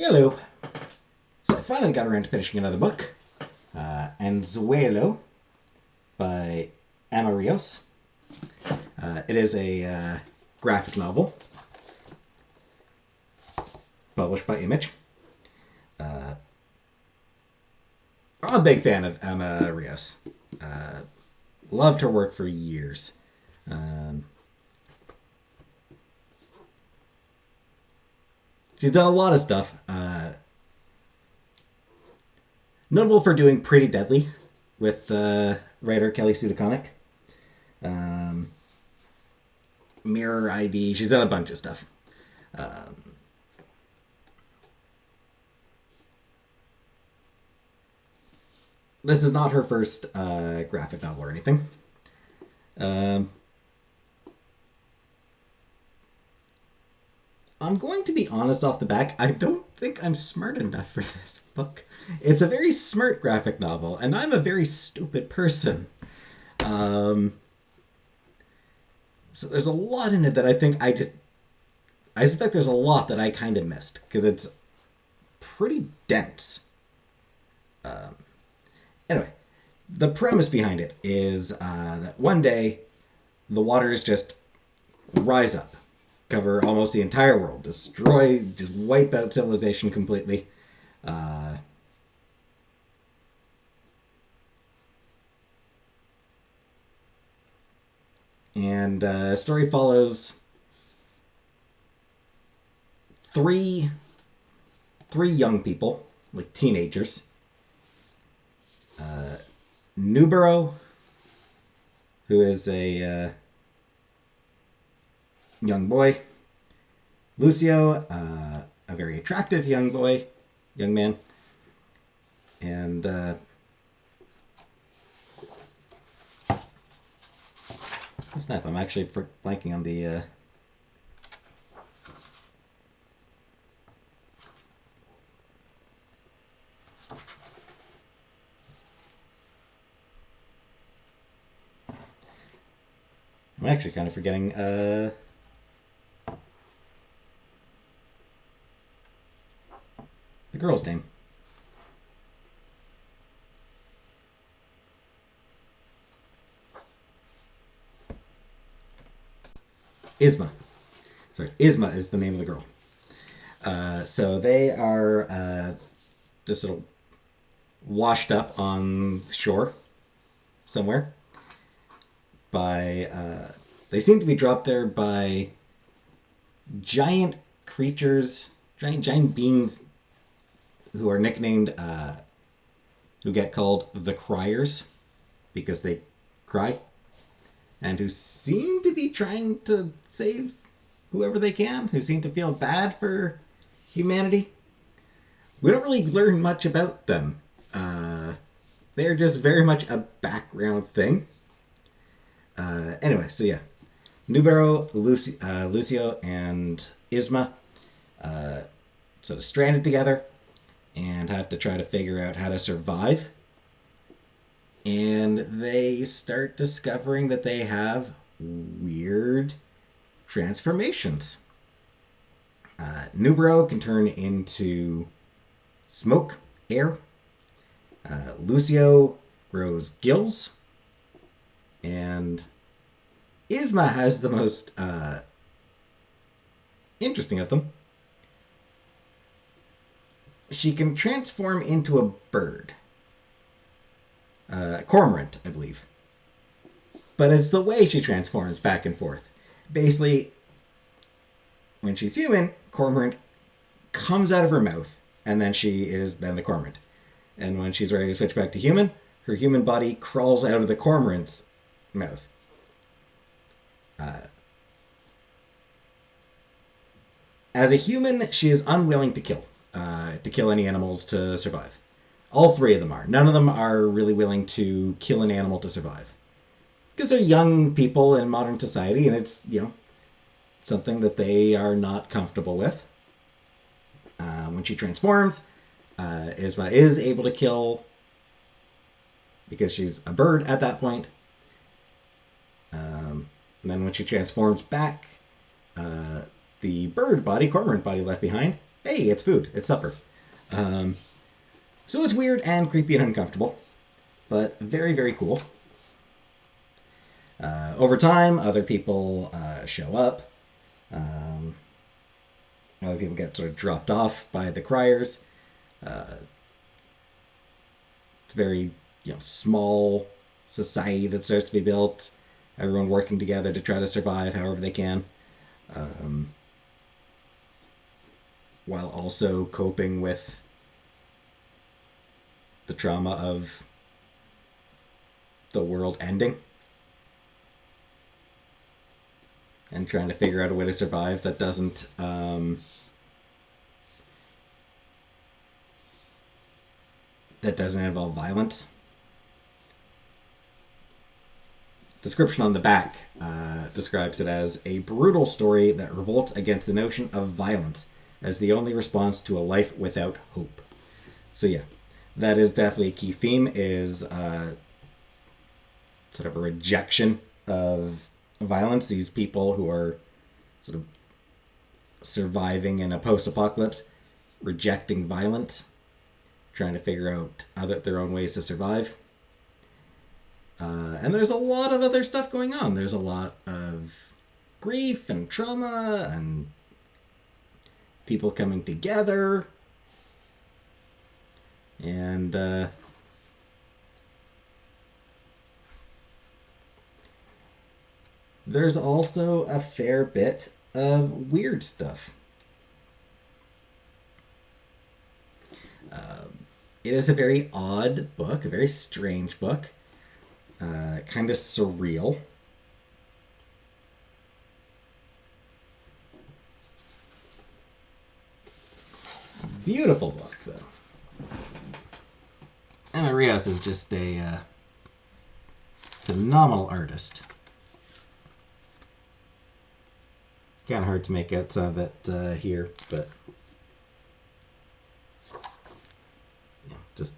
Hello. So I finally got around to finishing another book, Anzuelo by Emma Rios. It is a graphic novel published by Image. I'm a big fan of Emma Rios. Loved her work for years. She's done a lot of stuff. Notable for doing Pretty Deadly with writer Kelly Sue DeConnick. Mirror ID. She's done a bunch of stuff. This is not her first graphic novel or anything. I'm going to be honest off the back. I don't think I'm smart enough for this book. It's a very smart graphic novel, and I'm a very stupid person. So there's a lot in it that I think I suspect there's a lot that I kind of missed because it's pretty dense. Anyway, the premise behind it is that one day the waters just rise up, cover almost the entire world, destroy, just wipe out civilization completely. And story follows three young people, like teenagers. Nubero, who is a young boy. Lucio, a very attractive young man. And oh snap, I'm actually blanking on the I'm actually kind of forgetting the girl's name. Isma. Sorry, Isma is the name of the girl. So they are just sort of washed up on shore somewhere by they seem to be dropped there by giant creatures, giant beings who are nicknamed who get called the Criers because they cry, and who seem to be trying to save whoever they can, who seem to feel bad for humanity. We don't really learn much about them. They're just very much a background thing. Anyway, so yeah. Nubero, Lucio, and Isma sort of stranded together and have to try to figure out how to survive. And they start discovering that they have weird transformations. Nubero can turn into smoke, air. Lucio grows gills. And Isma has the most interesting of them. She can transform into a bird. Cormorant, I believe. But it's the way she transforms back and forth. Basically, when she's human, cormorant comes out of her mouth, and then she is then the cormorant. And when she's ready to switch back to human, her human body crawls out of the cormorant's mouth. As a human, she is unwilling to kill any animals to survive. All three of them are. None of them are really willing to kill an animal to survive. Because they're young people in modern society, and it's, something that they are not comfortable with. When she transforms, Isma is able to kill, because she's a bird at that point. And then when she transforms back, the bird body, cormorant body left behind, hey, it's food, it's supper. Um, so it's weird and creepy and uncomfortable, but very, very cool. Over time, other people show up. Um, Other people get sort of dropped off by the criers. Uh, it's a very small society that starts to be built. Everyone working together to try to survive however they can, um, while also coping with the trauma of the world ending and trying to figure out a way to survive that doesn't involve violence. Description on the back describes it as a brutal story that revolts against the notion of violence as the only response to a life without hope. So yeah, that is definitely a key theme, is sort of a rejection of violence. These people who are sort of surviving in a post-apocalypse, rejecting violence, trying to figure out their own ways to survive. And there's a lot of other stuff going on. There's a lot of grief and trauma and people coming together. And there's also a fair bit of weird stuff. It is a very odd book, a very strange book, kind of surreal. Beautiful book, though. Emma Rios is just a phenomenal artist. Kind of hard to make out some of it here, but yeah, just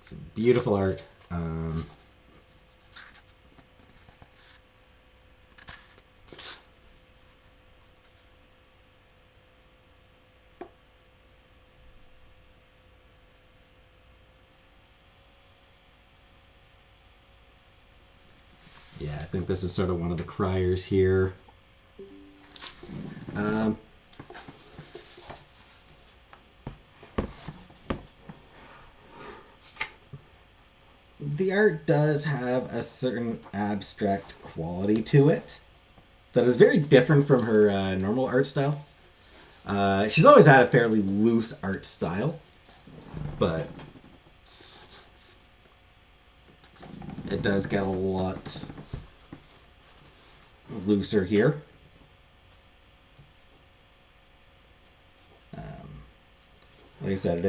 some beautiful art. Yeah, I think this is sort of one of the criers here. Um, the art does have a certain abstract quality to it that is very different from her normal art style. She's always had a fairly loose art style, but it does get a lot looser here. Like I said, it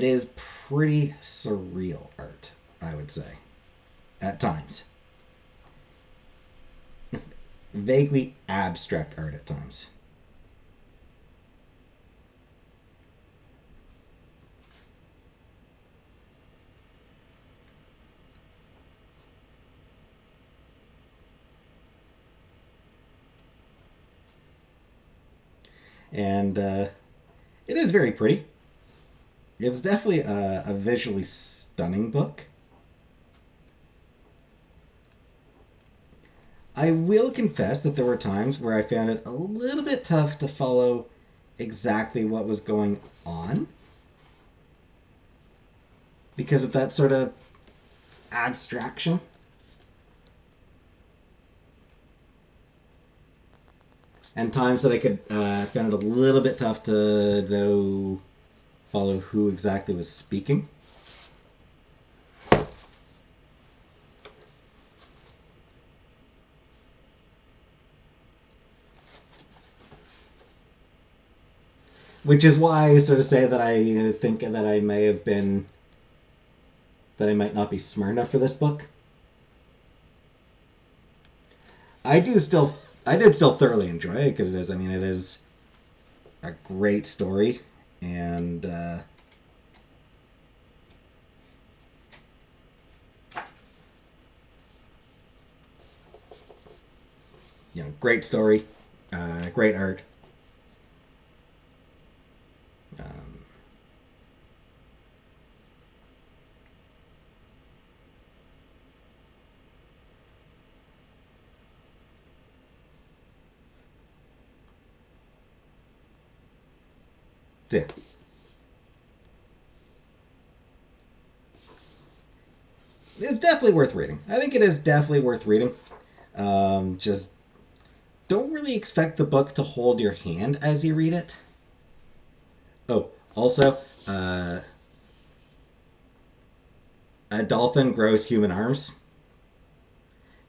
is pretty surreal art, I would say, at times. Vaguely abstract art at times. And it is very pretty. It's definitely a visually stunning book. I will confess that there were times where I found it a little bit tough to follow exactly what was going on because of that sort of abstraction. And times that I could found it a little bit tough to know follow who exactly was speaking. Which is why I sort of say that I think that I may have been that I might not be smart enough for this book. I did still thoroughly enjoy it because it is a great story, and great story, great art. Um, yeah, it's definitely worth reading. I think it is definitely worth reading. Just don't really expect the book to hold your hand as you read it. Oh, also, uh, a dolphin grows human arms,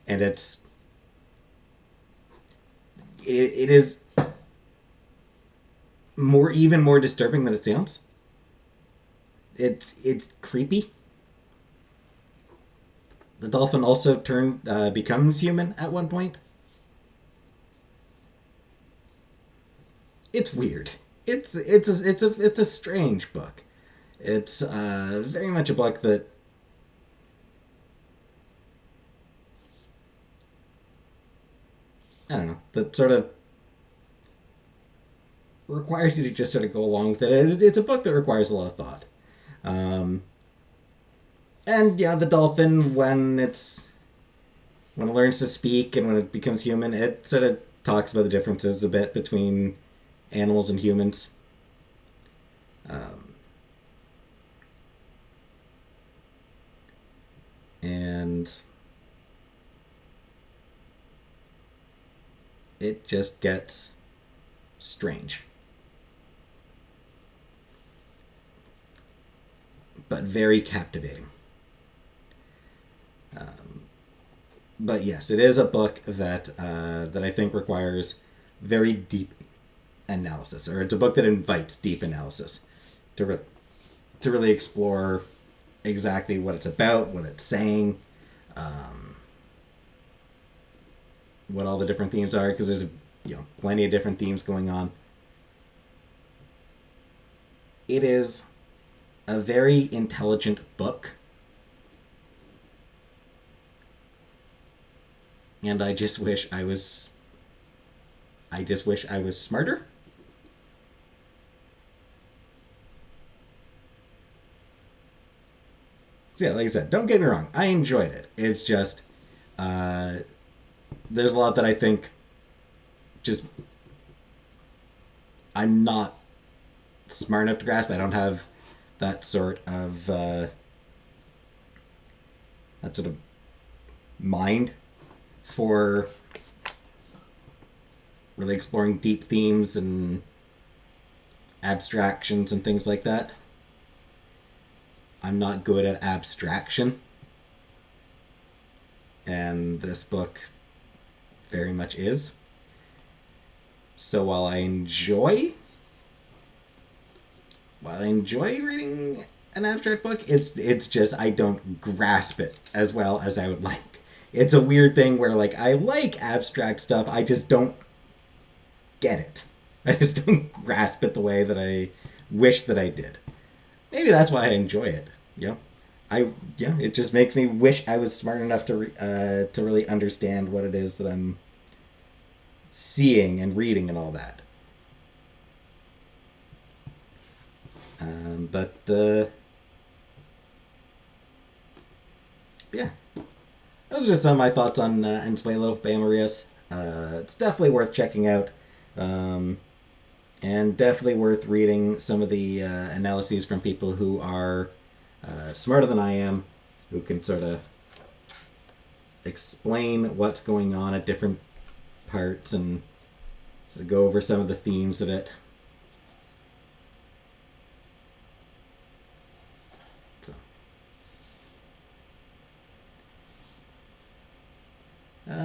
and it is even more disturbing than it sounds. It's creepy. The dolphin also becomes human at one point. It's weird. It's a strange book. It's very much a book that I don't know that sort of requires you to just sort of go along with it. It's a book that requires a lot of thought. Um, and yeah, the dolphin when it learns to speak and when it becomes human, it sort of talks about the differences a bit between animals and humans. Um, and it just gets strange, but very captivating. Um, but yes, it is a book that I think requires very deep analysis, or it's a book that invites deep analysis to to really explore exactly what it's about, what it's saying, um, what all the different themes are, because there's plenty of different themes going on. It is a very intelligent book, and I just wish I was smarter. So yeah, like I said, don't get me wrong, I enjoyed it. It's just uh, there's a lot that I think just I'm not smart enough to grasp. I don't have that sort of that sort of mind for really exploring deep themes and abstractions and things like that. I'm not good at abstraction, and this book very much is. So while I enjoy reading an abstract book, it's just I don't grasp it as well as I would like. It's a weird thing where like I like abstract stuff, I just don't get it. I just don't grasp it the way that I wish that I did. Maybe that's why I enjoy it. You know, I it just makes me wish I was smart enough to really understand what it is that I'm seeing and reading and all that. But yeah, those are just some of my thoughts on Anzuelo by Emma Rios. It's definitely worth checking out. Um, and definitely worth reading some of the analyses from people who are smarter than I am, who can sort of explain what's going on at different parts and sort of go over some of the themes of it. So,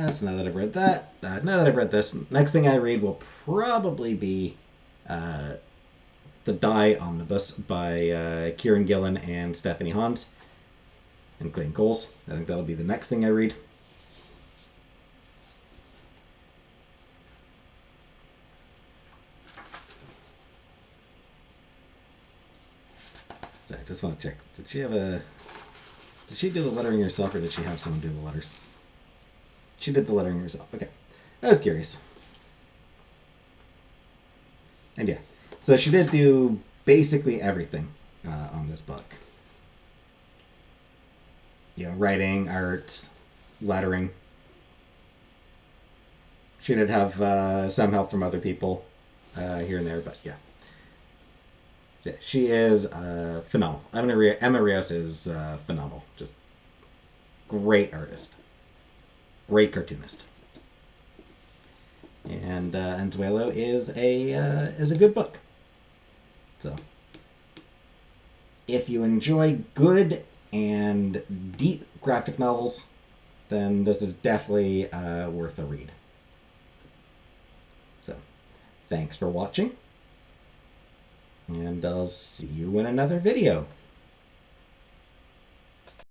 so now that I've read that, now that I've read this, next thing I read will probably be uh, The Die Omnibus by Kieran Gillen and Stephanie Hans and Clayton Coles. I think that'll be the next thing I read. Sorry, I just want to check. Did she do the lettering herself, or did she have someone do the letters? She did the lettering herself. Okay. I was curious. And yeah, so she did do basically everything on this book. You know, writing, art, lettering. She did have some help from other people here and there, but yeah. Yeah, she is phenomenal. Emma Rios is phenomenal. Just great artist. Great cartoonist. And Anzuelo is a good book. So if you enjoy good and deep graphic novels, then this is definitely worth a read. So thanks for watching, and I'll see you in another video.